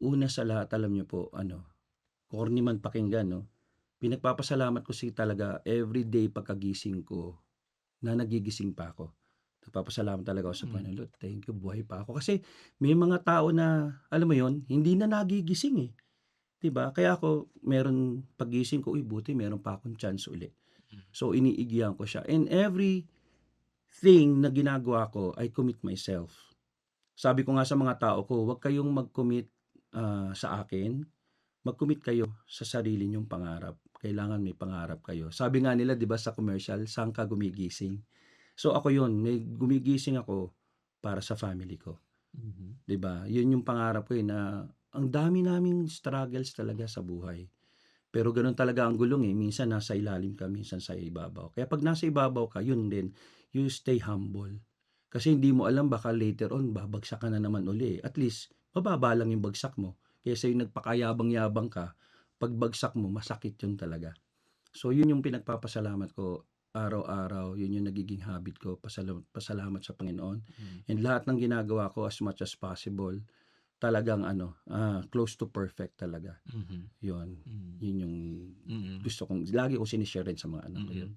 una sa lahat alam niyo po ano, corny man pakinggan 'no, pinagpapasalamat ko talaga everyday pagkagising ko na nagigising pa ako. Nagpapasalamat talaga ako sa Hmm, Panginoon, "Lord, thank you buhay pa ako." Kasi may mga tao na alam mo yon hindi na nagigising, 'di ba? Kaya ako meron paggising ko, "Uy, buti meron pa akong chance uli." mm, So iniigihan ko siya and everything na ginagawa ko, I commit myself. Sabi ko nga sa mga tao ko, "Huwag kayong mag-commit, sa akin, mag-commit kayo sa sarili niyong pangarap. Kailangan may pangarap kayo." Sabi nga nila 'di ba sa commercial, "Saan ka gumigising?" So ako 'yun, may gumigising ako para sa family ko, mhm, 'di ba? 'Yun yung pangarap ko, na ang dami naming struggles talaga sa buhay. Pero gano'n talaga ang gulong, minsan nasa ilalim ka, minsan sa ibabaw. Kaya 'pag nasa ibabaw ka, 'yun din, you stay humble. Kasi hindi mo alam baka later on babagsak ka na naman uli, at least mababa lang yung bagsak mo, kaysa yung nagpakayabang-yabang ka, pagbagsak mo masakit 'yun talaga. So 'yun yung pinagpapasalamat ko araw-araw, 'yun yung nagiging habit ko, pasalamat sa Panginoon. mm, And lahat ng ginagawa ko as much as possible, talagang ano, close to perfect talaga. mhm, 'Yun, mm, 'yun yung mm, gusto kong lagi kong rin sa mga anak ko mm. 'yun.